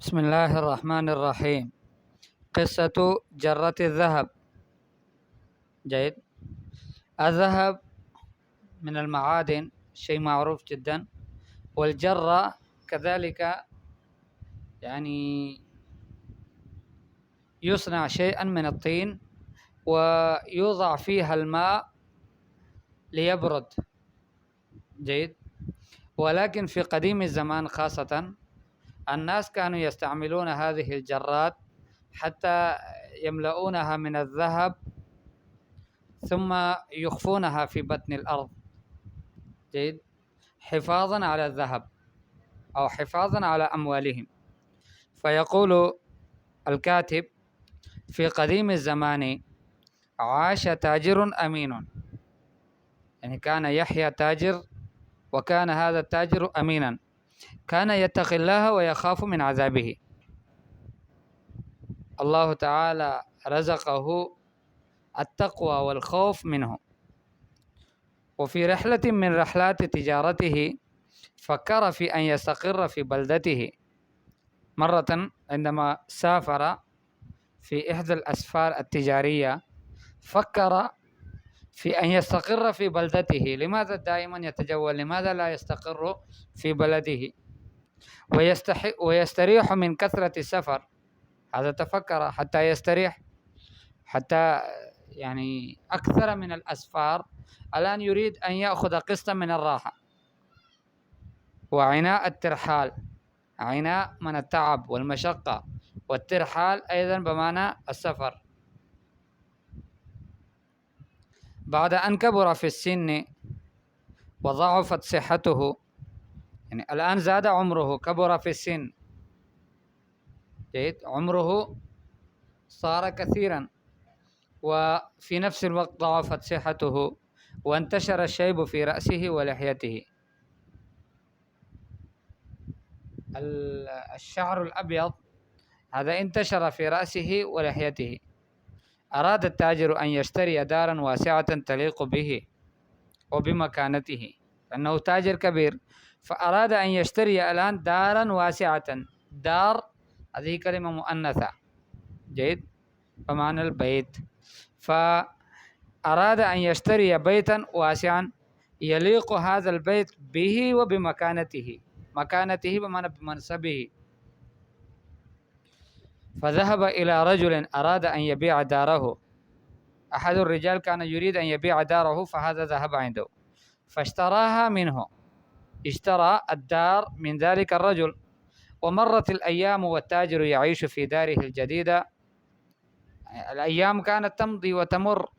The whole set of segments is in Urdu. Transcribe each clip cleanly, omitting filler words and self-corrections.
بسم الله الرحمن الرحيم. قصة جرة الذهب. جيد. الذهب من المعادن، شيء معروف جدا، والجرة كذلك، يعني يصنع شيئا من الطين ويوضع فيها الماء ليبرد. جيد. ولكن في قديم الزمان خاصة الناس كانوا يستعملون هذه الجرات حتى يملؤونها من الذهب ثم يخفونها في بطن الأرض. جيد. حفاظا على الذهب أو حفاظا على أموالهم. فيقول الكاتب: في قديم الزمان عاش تاجر أمين، يعني كان يحيى تاجر، وكان هذا التاجر أمينا، كان يتقي الله ويخاف من عذابه. الله تعالى رزقه التقوى والخوف منه. وفي رحلة من رحلات تجارته فكر في أن يستقر في بلدته. مرة عندما سافر في إحدى الأسفار التجارية فكر في أن يستقر في بلدته. لماذا دائما يتجول؟ لماذا لا يستقر في بلده ويستريح من كثرة السفر؟ هذا تفكر حتى يستريح، حتى يعني أكثر من الأسفار. الآن يريد أن يأخذ قسطا من الراحة وعناء الترحال. عناء من التعب والمشقة، والترحال أيضا بمعنى السفر. بعد أن كبر في السن وضعفت صحته، يعني الآن زاد عمره، كبر في السن، جيد، عمره صار كثيرا، وفي نفس الوقت ضعفت صحته وانتشر الشيب في رأسه ولحيته. الشعر الأبيض هذا انتشر في رأسه ولحيته. أراد التاجر أن يشتري دارا واسعة تليق به وبمكانته، لأنه تاجر كبير، فأراد أن يشتري الآن دارا واسعة. دار هذه كلمة مؤنثة، جيد، بمعنى البيت. فأراد أن يشتري بيتا واسعا يليق هذا البيت به وبمكانته. مكانته بمعنى بمنصبه. فذهب إلى رجل أراد أن يبيع داره. أحد الرجال كان يريد أن يبيع داره، فهذا ذهب عنده فاشتراها منه. اشترى الدار من ذلك الرجل. ومرت الأيام والتاجر يعيش في داره الجديدة. الأيام كانت تمضي وتمر،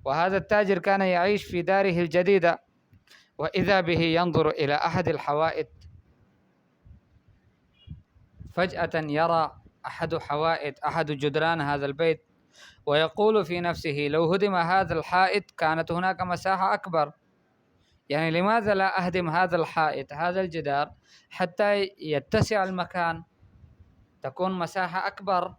وهذا التاجر كان يعيش في داره الجديدة، وإذا به ينظر إلى أحد الحوائط. فجأة يرى أحد جدران هذا البيت، ويقول في نفسه: لو هدم هذا الحائط كانت هناك مساحة أكبر. يعني لماذا لا أهدم هذا الحائط، هذا الجدار، حتى يتسع المكان، تكون مساحة أكبر.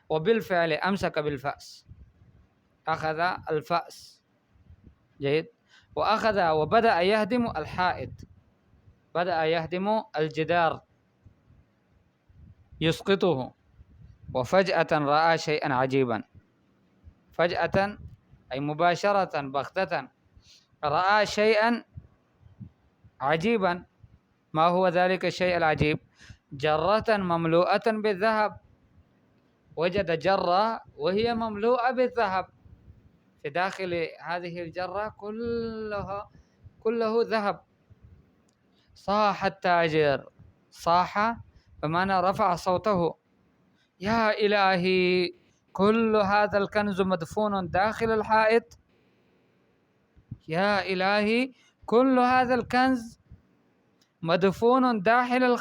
وبالفعل أمسك بالفأس، أخذ الفأس، جيد، وأخذ وبدأ يهدم الحائط، بدأ يهدم الجدار، يسقطه. وفجأة رأى شيئا عجيبا. فجأة أي مباشرة بغتة رأى شيئا عجيبا. ما هو ذلك الشيء العجيب؟ جرة مملوءة بالذهب. وجد جرة وهي مملوءة بالذهب. في داخل هذه الجرة كله ذهب. صاح التاجر، صاح بمعنى رفع صوته: يا إلهي، كل هذا الكنز مدفون داخل الحائط. يا إلهي، كل هذا الكنز مدفون داخل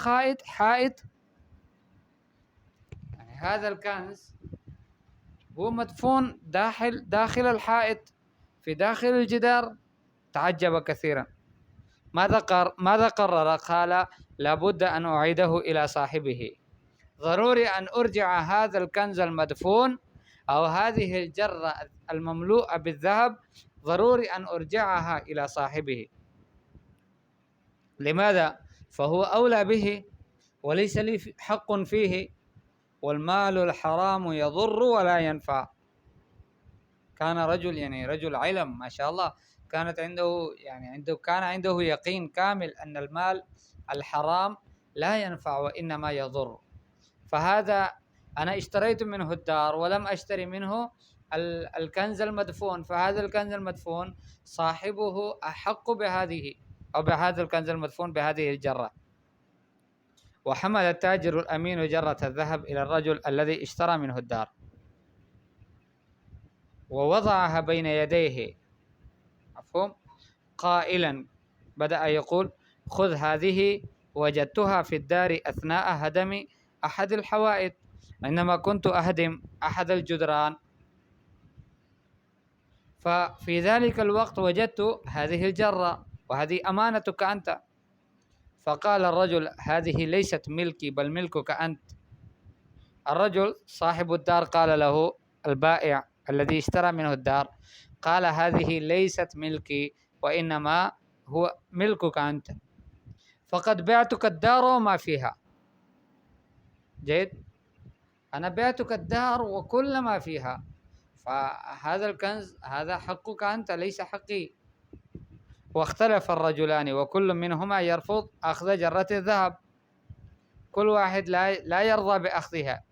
حائط. يعني هذا الكنز هو مدفون داخل الحائط، في داخل الجدار. تعجب كثيرا. ماذا قرر؟ قال: لابد أن أعيده إلى صاحبه. ضروري أن أرجع هذا الكنز المدفون أو هذه الجرة المملوءة بالذهب، ضروري أن أرجعها إلى صاحبه. لماذا؟ فهو أولى به، وليس لي حق فيه، والمال الحرام يضر ولا ينفع. كان رجل يعني رجل علم ما شاء الله، كانت عنده كان عنده يقين كامل أن المال الحرام لا ينفع وإنما يضر. فهذا أنا اشتريت منه الدار ولم أشتري منه الكنز المدفون، فهذا الكنز المدفون صاحبه أحق بهذه أو بهذا الكنز المدفون بهذه الجرة. وحمل التاجر الأمين جرة الذهب إلى الرجل الذي اشترى منه الدار، ووضعها بين يديه، مفهوم، قائلا، بدأ يقول: خذ هذه، وجدتها في الدار أثناء هدم أحد الحوائط، عندما كنت أهدم أحد الجدران، ففي ذلك الوقت وجدت هذه الجرة وهذه أمانتك أنت. فقال الرجل: هذه ليست ملكي بل ملكك أنت. الرجل صاحب الدار قال له البائع الذي اشترى منه الدار، قال: هذه ليست ملكي وإنما هو ملكك أنت، فقد بعتك الدار وما فيها. جيد، أنا بعتك الدار وكل ما فيها، فهذا الكنز هذا حقك أنت ليس حقي. واختلف الرجلان وكل منهما يرفض أخذ جرة الذهب، كل واحد لا يرضى بأخذها،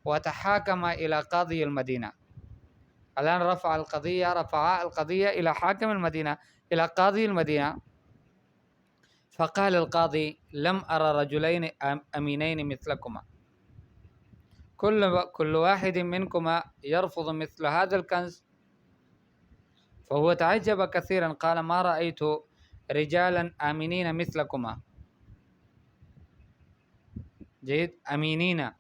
وتحاكم إلى قاضي المدينة. الآن رفع القضية إلى حاكم المدينة، إلى قاضي المدينة. فقال القاضي: لم أرى رجلين أمينين مثلكما، كل واحد منكما يرفض مثل هذا الكنز. فهو تعجب كثيرا، قال: ما رأيت رجالا آمنين مثلكما. جيد، أمينين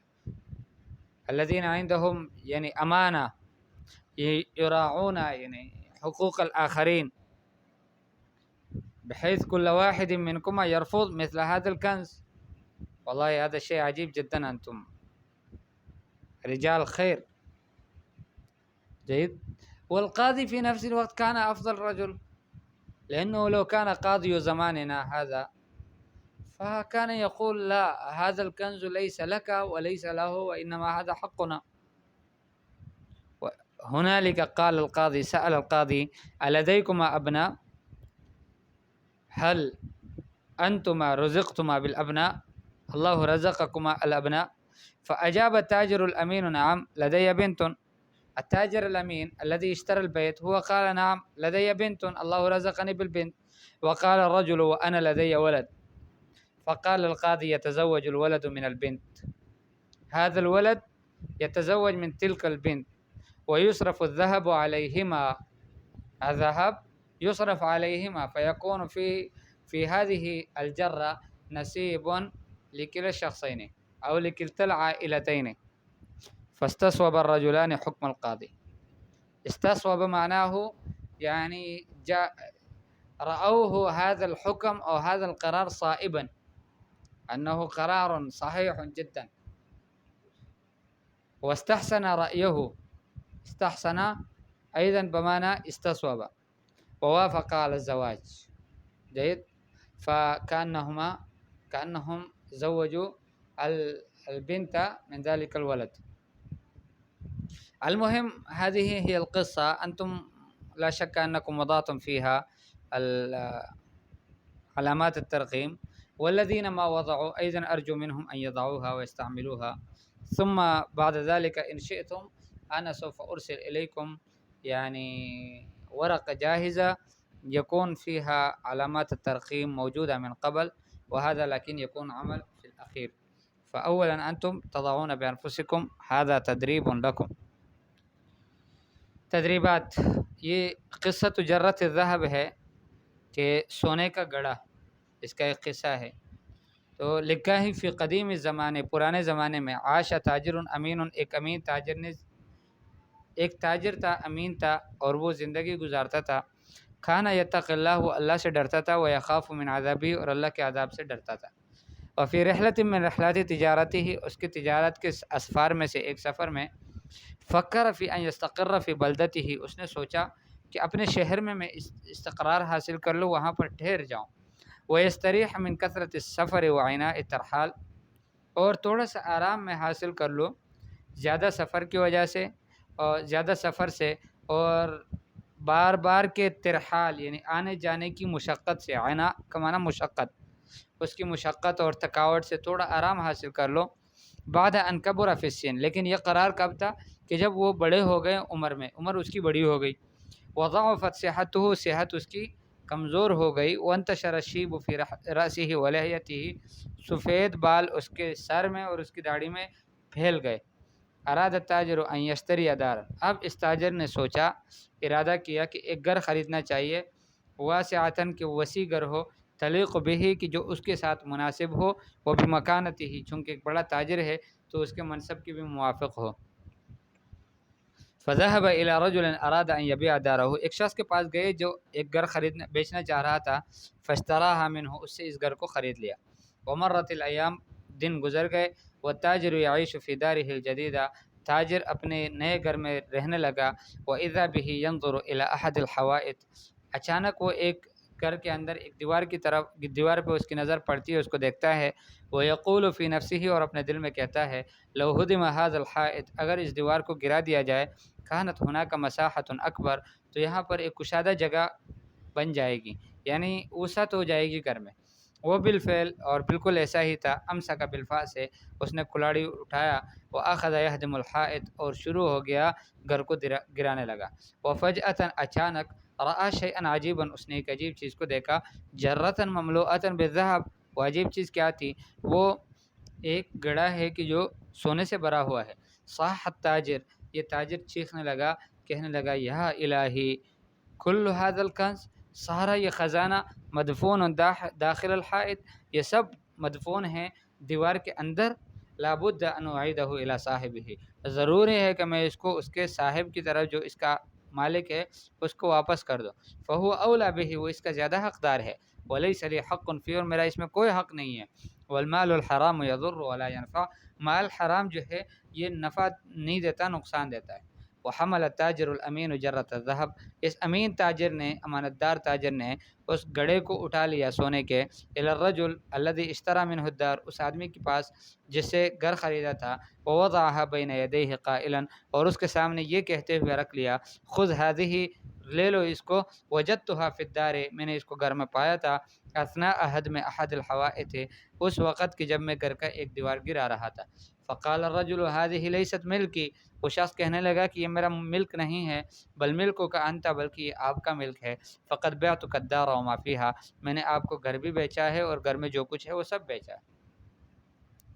الذين عندهم يعني أمانة، يراعون يعني حقوق الآخرين، بحيث كل واحد منكما يرفض مثل هذا الكنز. والله هذا شيء عجيب جدا، أنتم رجال خير. جيد. والقاضي في نفس الوقت كان أفضل رجل، لأنه لو كان قاضي زماننا هذا فكان يقول: لا، هذا الكنز ليس لك وليس له وإنما هذا حقنا. هنالك قال القاضي، سأل القاضي: ألديكما أبناء؟ هل أنتما رزقتما بالأبناء؟ الله رزقكما الأبناء؟ فأجاب التاجر الأمين: نعم، لدي بنت. التاجر الأمين الذي اشترى البيت هو قال: نعم، لدي بنت، الله رزقني بالبنت. وقال الرجل: وأنا لدي ولد. فقال القاضي: يتزوج الولد من البنت، هذا الولد يتزوج من تلك البنت، ويصرف الذهب عليهما، الذهب يصرف عليهما، فيكون في هذه الجرة نصيب لكلا الشخصين أو لكلتا العائلتين. فاستصوب الرجلان حكم القاضي. استصوب معناه يعني رأوه هذا الحكم أو هذا القرار صائبا، أنه قرار صحيح جدا، واستحسن رأيه، استحسن أيضا بمعنى استصوب، ووافق على الزواج. جيد. كأنهم زوجوا البنت من ذلك الولد. المهم، هذه هي القصة. أنتم لا شك أنكم وضعتم فيها علامات الترقيم، والذين ما وضعوا أيضا أرجو منهم أن يضعوها ويستعملوها. ثم بعد ذلك إن شئتم أنا سوف أرسل إليكم يعني ورقة جاهزة يكون فيها علامات الترقيم موجودة من قبل، وهذا لكن يكون عمل في الأخير. فأولا أنتم تضعون بأنفسكم، هذا تدريب لكم. تدریبات، یہ قصة جرة الذهب ہے کہ سونے کا گڑھا، اس کا ایک قصہ ہے. تو لکھا ہے فی قدیم زمانے، پرانے زمانے میں، عاش تاجر امین، ایک امین تاجر نے، ایک تاجر تھا، امین تھا، اور وہ زندگی گزارتا تھا. کھانا یتق اللہ، وہ اللہ سے ڈرتا تھا، وہ یخاف من عذابہ، اور اللہ کے عذاب سے ڈرتا تھا. اور فی رحلت من رحلات تجارتی ہی، اس کی تجارت کے اسفار میں سے ایک سفر میں، فکر فی ان یستقر فی بلدتی ہی، اس نے سوچا کہ اپنے شہر میں استقرار حاصل کر لوں، وہاں پر ٹھہر جاؤں. ویستریح من کثرت السفر وعناء الترحال، اور تھوڑا سا آرام میں حاصل کر لو، زیادہ سفر کی وجہ سے اور زیادہ سفر سے اور بار بار کے ترحال یعنی آنے جانے کی مشقت سے، عنا کا معنی مشقت، اس کی مشقت اور تھکاوٹ سے تھوڑا آرام حاصل کر لو۔ بعد ان کبر فی السن، لیکن یہ قرار کب تھا کہ جب وہ بڑے ہو گئے عمر میں، عمر اس کی بڑی ہو گئی، وضعفت صحتہ، صحت اس کی کمزور ہو گئی، وانتشر الشیب فی رأسہ ولحیتہ، سفید بال اس کے سر میں اور اس کی داڑھی میں پھیل گئے۔ اراد التاجر ان یشتری دارا، اب اس تاجر نے سوچا، ارادہ کیا کہ ایک گھر خریدنا چاہیے، واسعتاً کہ وسیع گھر ہو، تلیق بہ کہ جو اس کے ساتھ مناسب ہو، وہ بمکانتہ چونکہ ایک بڑا تاجر ہے تو اس کے منصب کی بھی موافق ہو۔ فذهب الى رجل اراد ان يبيع داره، ایک شخص کے پاس گئے جو ایک گھر خریدنا بیچنا چاہ رہا تھا، فاشتراها منه، اس سے اس گھر کو خرید لیا۔ ومرت الايام، دن گزر گئے، والتاجر يعيش في داره الجديدة، تاجر اپنے نئے گھر میں رہنے لگا۔ واذا به ينظر الى احد الحوائط، اچانک وہ ایک گھر کے اندر ایک دیوار کی طرف، دیوار پہ اس کی نظر پڑتی ہے، اس کو دیکھتا ہے۔ ويقول في نفسه، اور اپنے دل میں کہتا ہے، لو هدم هذا الحائط، اگر اس دیوار کو گرا دیا جائے، كانت هناك مساحة اکبر، تو یہاں پر ایک کشادہ جگہ بن جائے گی، یعنی وسعت ہو جائے گی گھر میں۔ وہ بالفعل، اور بالکل ایسا ہی تھا، امسک بالفاء سے، اس نے کلاڑی اٹھایا، واخذ يهدم الحائط، اور شروع ہو گیا گھر کو گرانے لگا۔ وفجأة، اچانک، رأى شيئا عجیبا، اس نے ایک عجیب چیز کو دیکھا، جرة مملوءة بالذهب، وہ عجیب چیز کیا تھی؟ وہ ایک گڑھا ہے کہ جو سونے سے بھرا ہوا ہے۔ صاح التاجر، یہ تاجر چیخنے لگا، کہنے لگا، یا الہی، کل هذا الکنز، سارا یہ خزانہ، مدفون داخل الحائط، یہ سب مدفون ہیں دیوار کے اندر، لابد ان اعیدہ الی صاحبہ، ضروری ہے کہ میں اس کو اس کے صاحب کی طرف، جو اس کا مالک ہے، اس کو واپس کر دو۔ فہو اولی بہ، وہ اس کا زیادہ حقدار ہے۔ ولیس لی حق فی، اور میرا اس میں کوئی حق نہیں ہے۔ والمال الحرام یضر ولا ینفع، مال حرام جو ہے یہ نفع نہیں دیتا، نقصان دیتا ہے۔ وحمل التاجر الامین جرۃ الذهب، اس امین تاجر نے، امانت دار تاجر نے، اس گڑھے کو اٹھا لیا سونے کے، الی الرجل الذی اشتری منہ الدار، اس آدمی کے پاس جس سے گھر خریدا تھا، ووضعها بین یدیہ قائلا، اور اس کے سامنے یہ کہتے ہوئے رکھ لیا، خذ هذه، لے لو اس کو، وجدتها فی الدار، میں نے اس کو گھر میں پایا تھا، اثناء هدم احد الحوائط، اس وقت کہ جب میں گھر کا ایک دیوار گرا رہا تھا۔ فقال الرجل هذه ليست ملکی، وہ شخص کہنے لگا کہ یہ میرا ملک نہیں ہے، بل ملک کا انت، بلکہ یہ آپ کا ملک ہے۔ فقد بعتک الدار وما فیها، میں نے آپ کو گھر بھی بیچا ہے اور گھر میں جو کچھ ہے وہ سب بیچا ہے۔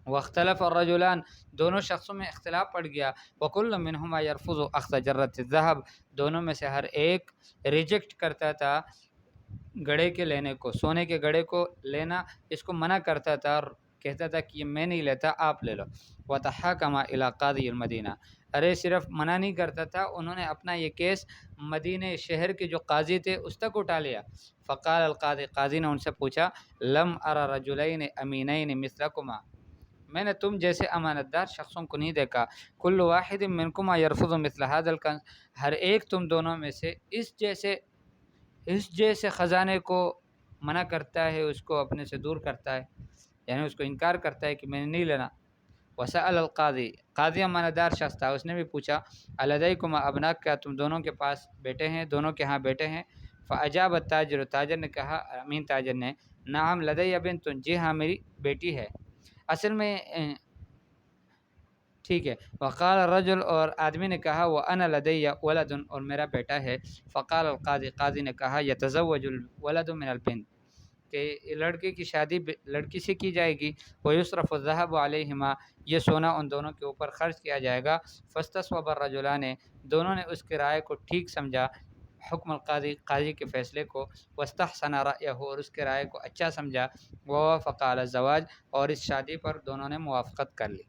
واختلف الرجلان، دونوں شخصوں میں اختلاف پڑ گیا، وکل منہما یرفض اخذ جرۃ الذهب، دونوں میں سے ہر ایک ریجیکٹ کرتا تھا گڑھے کے لینے کو، سونے کے گڑھے کو لینا اس کو منع کرتا تھا، اور کہتا تھا کہ یہ میں نہیں لیتا، آپ لے لو۔ وتحاکما الی قاضی المدینہ، ارے صرف منع نہیں کرتا تھا، انہوں نے اپنا یہ کیس مدینہ شہر کے جو قاضی تھے اس تک اٹھا لیا۔ فقال القاضی، قاضی نے ان سے پوچھا، لم ارى رجلین امینین مثلکما، میں نے تم جیسے امانت دار شخصوں کو نہیں دیکھا، کل واحد منکما یرفض مثل هذا الکنز، ہر ایک تم دونوں میں سے اس جیسے خزانے کو منع کرتا ہے، اس کو اپنے سے دور کرتا ہے، یعنی اس کو انکار کرتا ہے کہ میں نے نہیں لینا۔ وسأل القاضی، قاضی امانت دار شخص تھا، اس نے بھی پوچھا، الیکما ابناء، کیا تم دونوں کے پاس بیٹے ہیں، دونوں کے ہاں بیٹے ہیں؟ فاجاب التاجر، تاجر نے کہا، امین تاجر نے، نعم لدی بنت، جی ہاں میری بیٹی ہے، اصل میں ٹھیک ہے۔ وقال الرجل، اور آدمی نے کہا، وانا لدی ولد، اور میرا بیٹا ہے۔ فقال القاضی، قاضی نے کہا، یتزوج الولد من البنت، کہ لڑکے کی شادی لڑکی سے کی جائے گی، ویصرف الذهب علیہما، یہ سونا ان دونوں کے اوپر خرچ کیا جائے گا۔ فاستصوب الرجلان، دونوں نے اس کے رائے کو ٹھیک سمجھا، حکم القاضی، قاضی کے فیصلے کو، واستحسن رأیہ، اور اس کے رائے کو اچھا سمجھا، ووافق علی الزواج، اور اس شادی پر دونوں نے موافقت کر لی۔